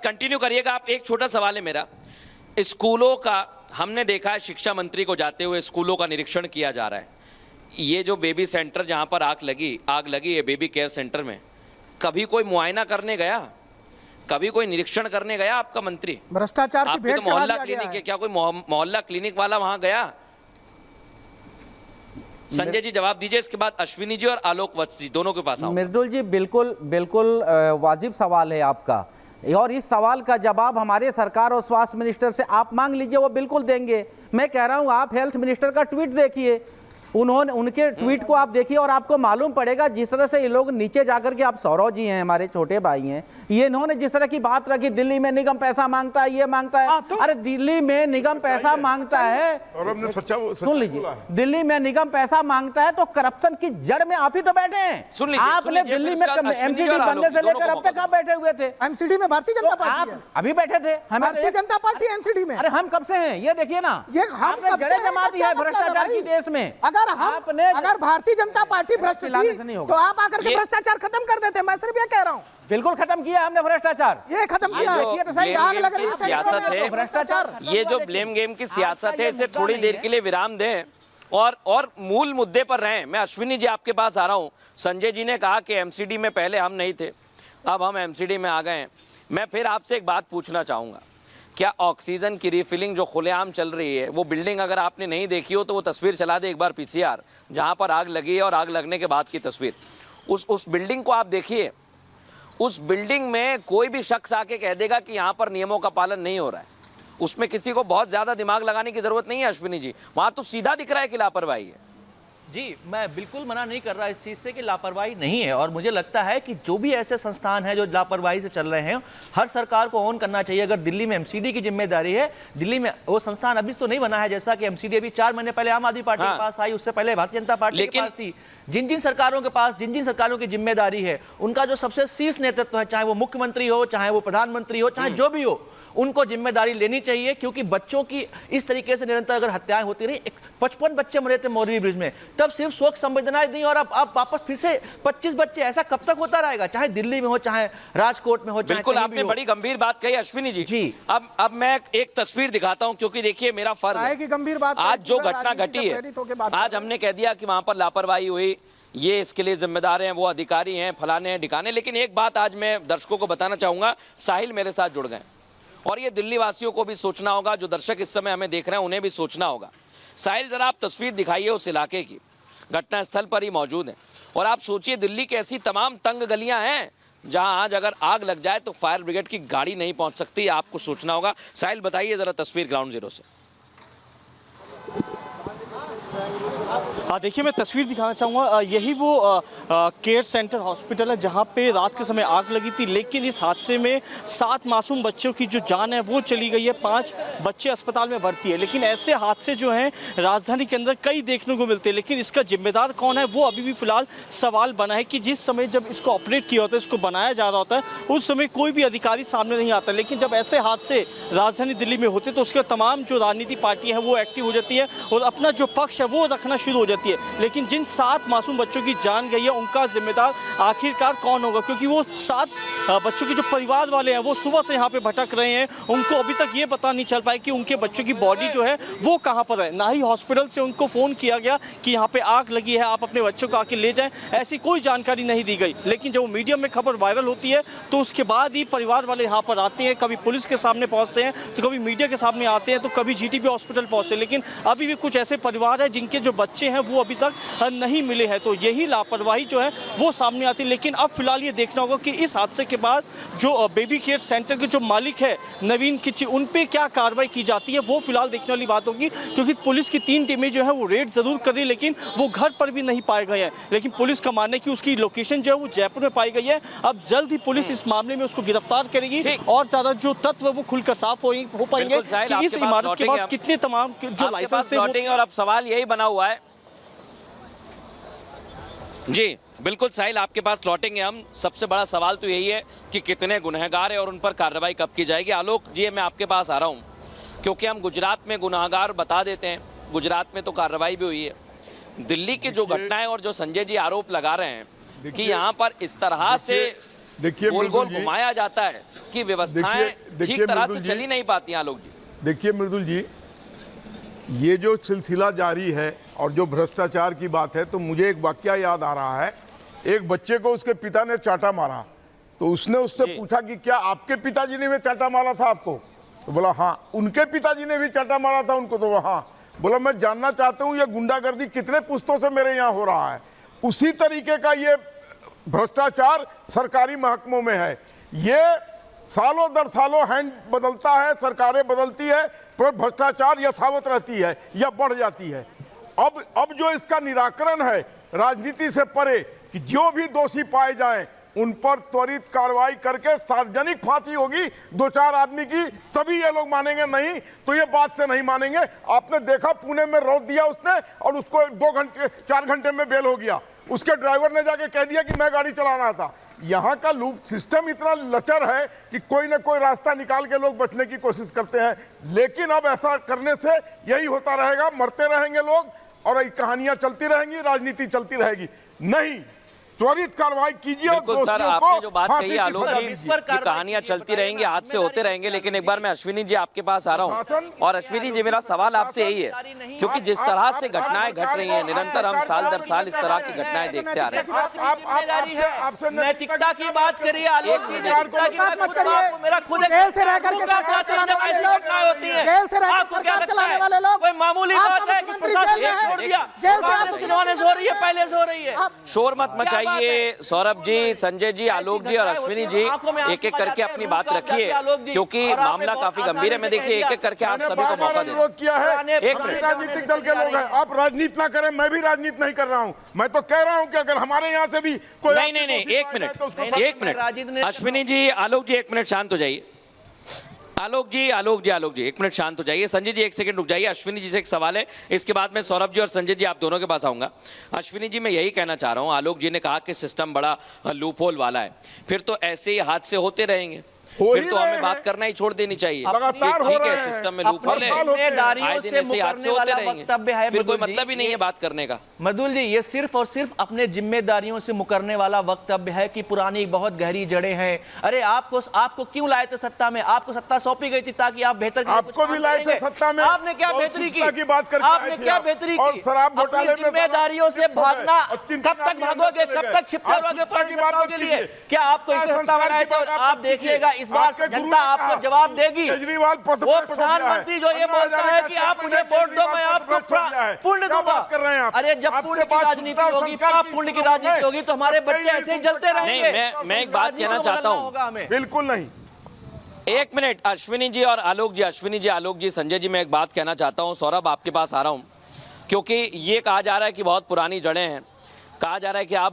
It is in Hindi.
कंटिन्यू करिएगा आप। एक छोटा सवाल है मेरा, स्कूलों का हमने देखा है, शिक्षा मंत्री को जाते हुए स्कूलों का निरीक्षण किया जा रहा है। ये जो बेबी सेंटर जहां पर आग लगी है बेबी केयर सेंटर में, कभी कोई मुआयना करने गया, कभी कोई निरीक्षण करने गया आपका मंत्री? भ्रष्टाचार की भेंट तो मोहल्ला क्लिनिक है, क्या कोई मोहल्ला क्लिनिक वाला वहां गया? संजय जी जवाब दीजिए, इसके बाद अश्विनी जी और आलोक वत्स जी दोनों के पास आऊंगा। मृदुल जी बिल्कुल बिल्कुल वाजिब सवाल है आपका, और इस सवाल का जवाब हमारे सरकार और स्वास्थ्य मिनिस्टर से आप मांग लीजिए, वो बिल्कुल देंगे। मैं कह रहा हूं आप हेल्थ मिनिस्टर का ट्वीट देखिए, उनके ट्वीट को आप देखिए और आपको मालूम पड़ेगा जिस तरह से ये लोग नीचे जाकर के, आप सौरव जी हैं हमारे छोटे भाई हैं, ये इन्होंने जिस तरह की बात रखी, दिल्ली में निगम पैसा मांगता है, ये मांगता है। अरे दिल्ली में निगम पैसा मांगता है, सुन लीजिए, दिल्ली में निगम पैसा मांगता है तो करप्शन की जड़ में आप ही तो बैठे हैं। आपने दिल्ली में एमसीडी बनने से लेकर अब तक आप बैठे हुए थे। एमसीडी में भारतीय जनता पार्टी है। अभी बैठे थे, भारतीय जनता पार्टी एमसीडी में। अरे हम कब से हैं ये देखिए ना, ये हम कब से जमा दिया है भ्रष्टाचार की देश में। अगर भारतीय जनता पार्टी भ्रष्ट थी तो आप आकर के भ्रष्टाचार खत्म कर देते। मैं सिर्फ ये कह रहा हूँ, बिल्कुल खत्म किया हमने भ्रष्टाचार, ये खत्म किया। आग लग रही है सियासत है, भ्रष्टाचार, ये जो ब्लेम गेम की सियासत है, इसे थोड़ी देर के लिए विराम दें और मूल मुद्दे पर रहें। मैं अश्विनी जी आपके पास आ रहा हूं। संजय जी ने कहा कि एमसीडी में पहले हम नहीं थे, अब हम एमसीडी में आ गए हैं। मैं फिर आपसे एक बात पूछना चाहूंगा, क्या ऑक्सीजन की रिफिलिंग जो खुलेआम चल रही है, वो बिल्डिंग अगर आपने नहीं देखी हो तो वो तस्वीर चला दे एक बार पीसीआर, जहां पर आग लगी है और आग लगने के बाद की तस्वीर, उस बिल्डिंग को आप देखिए। उस बिल्डिंग में कोई भी शख्स आके कह देगा कि यहाँ पर नियमों का पालन नहीं हो रहा है, उसमें किसी को बहुत ज्यादा दिमाग लगाने की जरूरत नहीं है अश्विनी जी, वहां तो सीधा दिख रहा है कि लापरवाही है। जी, मैं बिल्कुल मना नहीं कर रहा इस चीज़ से कि लापरवाही नहीं है, और मुझे लगता है कि जो भी ऐसे संस्थान हैं जो लापरवाही से चल रहे हैं, हर सरकार को ऑन करना चाहिए। अगर दिल्ली में एमसीडी की जिम्मेदारी है, दिल्ली में वो संस्थान अभी तो नहीं बना है, जैसा कि एमसीडी अभी 4 महीने पहले आम आदमी पार्टी के पास आई, उससे पहले भारतीय जनता पार्टी के पास थी। जिन जिन सरकारों के पास जिन जिन सरकारों की जिम्मेदारी है, उनका जो सबसे शीर्ष नेतृत्व है, चाहे वो मुख्यमंत्री हो, चाहे वो प्रधानमंत्री हो, चाहे जो भी हो, उनको जिम्मेदारी लेनी चाहिए। क्योंकि बच्चों की इस तरीके से निरंतर अगर हत्याएं होती रही, 55 बच्चे मरे थे मोरबी ब्रिज में, तब सिर्फ शोक संवेदनाएं दी, और अब वापस फिर से 25 बच्चे, ऐसा कब तक होता रहेगा? चाहे दिल्ली में हो, चाहे राजकोट में हो, चाहे बिल्कुल आपने बड़ी गंभीर बात कही अश्विनी जी। अब मैं एक तस्वीर दिखाता हूं, क्योंकि देखिए मेरा फर्ज है की गंभीर बात, आज जो घटना घटी है, आज हमने कह दिया कि वहां पर लापरवाही हुई, ये इसके लिए जिम्मेदार हैं, वो अधिकारी हैं, फलाने हैं, ढिकाने। लेकिन एक बात आज मैं दर्शकों को बताना चाहूंगा, साहिल मेरे साथ जुड़ गए, और ये दिल्ली वासियों को भी सोचना होगा, जो दर्शक इस समय हमें देख रहे हैं उन्हें भी सोचना होगा। साहिल जरा आप तस्वीर दिखाइए उस इलाके की, घटना स्थल पर ही मौजूद है, और आप सोचिए दिल्ली की ऐसी तमाम तंग गलियां हैं जहां आज अगर आग लग जाए तो फायर ब्रिगेड की गाड़ी नहीं पहुंच सकती। आपको सोचना होगा। साहिल बताइए जरा तस्वीर ग्राउंड जीरो से। देखिए मैं तस्वीर दिखाना चाहूँगा, यही वो केयर सेंटर हॉस्पिटल है जहाँ पे रात के समय आग लगी थी, लेकिन इस हादसे में 7 मासूम बच्चों की जो जान है वो चली गई है, 5 बच्चे अस्पताल में भर्ती है। लेकिन ऐसे हादसे जो हैं राजधानी के अंदर कई देखने को मिलते हैं, लेकिन इसका जिम्मेदार कौन है वो अभी भी फिलहाल सवाल बना है। कि जिस समय जब इसको ऑपरेट किया होता है, इसको बनाया जा रहा होता है, उस समय कोई भी अधिकारी सामने नहीं आता, लेकिन जब ऐसे हादसे राजधानी दिल्ली में होते तो उसके तमाम जो राजनीति पार्टियाँ हैं वो एक्टिव हो जाती है और अपना जो पक्ष है वो रखना शुरू हो जाती है। लेकिन जिन 7 मासूम बच्चों की जान गई है, उनका जिम्मेदार आखिरकार कौन होगा? क्योंकि वो 7 बच्चों के जो परिवार वाले हैं वो सुबह से यहाँ पे भटक रहे हैं, उनको अभी तक ये पता नहीं चल पाया कि उनके बच्चों की बॉडी जो है वो कहाँ पर है। ना ही हॉस्पिटल से उनको फ़ोन किया गया कि यहाँ पे आग लगी है, आप अपने बच्चों को आके ले जाएं, ऐसी कोई जानकारी नहीं दी गई। लेकिन जब मीडिया में खबर वायरल होती है तो उसके बाद ही परिवार वाले यहाँ पर आते हैं, कभी पुलिस के सामने पहुँचते हैं, तो कभी मीडिया के सामने आते हैं, तो कभी GTB हॉस्पिटल पहुँचते हैं। लेकिन अभी भी कुछ ऐसे परिवार हैं जिनके जो बच्चे हैं वो अभी तक नहीं मिले हैं, तो यही लापरवाही जो है वो सामने आती है। लेकिन अब फिलहाल ये देखना होगा कि इस हादसे के बाद जो बेबी केयर सेंटर के जो मालिक है नवीन किच्ची, उन पे क्या कार्रवाई की जाती है वो फिलहाल देखने वाली बात होगी। क्योंकि पुलिस की 3 टीमें जो है वो रेड जरूर कर रही, लेकिन वो घर पर भी नहीं पाए गए हैं। लेकिन पुलिस का मानना है कि उसकी लोकेशन जो है वो जयपुर में पाई गई है। अब जल्द ही पुलिस इस मामले में उसको गिरफ्तार करेगी और ज्यादा जो तत्व है वो खुलकर साफ हो पाएंगे कि इस इमारत के पास कितने तमाम जो लाइसेंस थे। और अब सवाल यही बना हुआ है जी, बिल्कुल साहिल आपके पास लौटेंगे हम। सबसे बड़ा सवाल तो यही है कि कितने गुनहगार हैं और उन पर कार्रवाई कब की जाएगी। आलोक जी मैं आपके पास आ रहा हूं, क्योंकि हम गुजरात में गुनहगार बता देते हैं, गुजरात में तो कार्रवाई भी हुई है। दिल्ली की जो घटना है और जो संजय जी आरोप लगा रहे हैं कि यहाँ पर इस तरह से देखिए गोल गोल मृदुल जी, घुमाया जाता है कि व्यवस्थाएं देखिए ठीक तरह से मृदुल जी, चली नहीं पाती आलोक जी। देखिए मृदुल जी, ये जो सिलसिला जारी है और जो भ्रष्टाचार की बात है, तो मुझे एक वाकया याद आ रहा है। एक बच्चे को उसके पिता ने चाटा मारा, तो उसने उससे पूछा कि क्या आपके पिताजी ने भी चाटा मारा था आपको? तो बोला हाँ। उनके पिताजी ने भी चाटा मारा था उनको? तो बोला हाँ। बोला मैं जानना चाहता हूँ ये गुंडागर्दी कितने पुश्तों से मेरे यहाँ हो रहा है। उसी तरीके का ये भ्रष्टाचार सरकारी महकमों में है। ये सालों दर सालों हैंड बदलता है, सरकारें बदलती है, पर भ्रष्टाचार यथावत रहती है या बढ़ जाती है। अब जो इसका निराकरण है राजनीति से परे, कि जो भी दोषी पाए जाएं उन पर त्वरित कार्रवाई करके सार्वजनिक फांसी होगी 2-4 आदमी की, तभी ये लोग मानेंगे, नहीं तो ये बात से नहीं मानेंगे। आपने देखा पुणे में रोक दिया उसने और उसको 4 घंटे में बेल हो गया। उसके ड्राइवर ने जाके कह दिया कि मैं गाड़ी चला रहा था। यहाँ का लूप सिस्टम इतना लचर है कि कोई ना कोई रास्ता निकाल के लोग बचने की कोशिश करते हैं, लेकिन अब ऐसा करने से यही होता रहेगा, मरते रहेंगे लोग और ये कहानियां चलती रहेंगी, राजनीति चलती रहेगी। नहीं, त्वरित कार्रवाई कीजिए। बिल्कुल सर, आपने जो बात कही आलोक जी, इस पर ये कहानियां चलती रहेंगी, हादसे होते रहेंगे, लेकिन एक बार मैं अश्विनी जी आपके पास आ रहा हूं। और अश्विनी जी, मेरा सवाल आपसे यही है, क्योंकि जिस तरह से घटनाएं घट रही हैं निरंतर, हम साल दर साल इस तरह की घटनाएं देखते आ रहे हैं। आपसे नैतिकता की बात करिए आलोक जी, नैतिकता की बात मत करिए। मेरा खुद जेल से रह करके सरकार चलाने वाले लोग, होती है, जेल से रह आपको करके क्या सरकार लगता चलाने है वाले लोग, कोई मामूली बात है कि प्रशासन ने छोड़ दिया? जेल से कांग्रेस की नॉलेज हो रही है, पहले से हो रही है। शोर मत मचाइए। सौरभ जी, संजय जी, आलोक जी और अश्विनी जी, एक एक करके अपनी बात रखिए, क्योंकि मामला काफी गंभीर है। मैं देखिए एक एक करके आप सभी को मौका दे रहा विरोध किया है। एक हम भी मिनट। राजनीतिक दल के लोग हैं, आप राजनीति ना करें, मैं भी राजनीति नहीं कर रहा हूं। मैं तो कह रहा हूं कि अगर हमारे यहाँ से भी कोई नहीं, एक मिनट अश्विनी जी, आलोक जी, 1 मिनट शांत हो जाइए। आलोक जी, एक मिनट शांत हो जाइए। संजय जी 1 सेकंड रुक जाइए। अश्विनी जी से एक सवाल है, इसके बाद मैं सौरभ जी और संजय जी आप दोनों के पास आऊंगा। अश्विनी जी, मैं यही कहना चाह रहा हूं, आलोक जी ने कहा कि सिस्टम बड़ा लूप होल वाला है, फिर तो ऐसे ही हादसे होते रहेंगे, फिर तो हमें बात करना ही छोड़ देनी चाहिए। ठीक है, सिस्टम में लूप होल है, आए दिन ऐसे हादसे होते रहेंगे, फिर कोई मतलब ही नहीं है बात करने का। मृदुल जी, ये सिर्फ और सिर्फ अपने जिम्मेदारियों से मुकरने वाला वक्तव्य है कि पुरानी बहुत गहरी जड़ें हैं। अरे आपको क्यों लाए थे सत्ता में? आपको सत्ता सौंपी गई थी ताकि आप बेहतर आपको भी लाए थे सत्ता में। आपने क्या बेहतरी की? आपने क्या बेहतरी की? शराब घोटाले में जिम्मेदारियों से भागना, कब तक भागोगे, कब तक छिपते रहोगे के लिए? क्या आपको इसे सत्ता में लाए थे? और आप देखिएगा इस बार जनता आपको जवाब देगी। केजरीवाल वो प्रधानमंत्री जो ये बोलता है कि आप मुझे वोट दो, मैं आपको पुण्य दूंगा। अरे जब पुण्य की राजनीति होगी, तब पुण्य की राजनीति होगी, तो हमारे बच्चे ऐसे ही जलते रहेंगे। नहीं, मैं एक बात कहना चाहता हूं। बिल्कुल नहीं। 1 मिनट अश्विनी जी और आलोक जी, अश्विनी जी, आलोक जी, संजय जी, मैं एक बात कहना चाहता हूं। सौरभ आपके पास आ रहा हूं, क्योंकि ये कहा जा रहा है कि बहुत पुरानी जड़ें हैं, कहा जा रहा है कि आप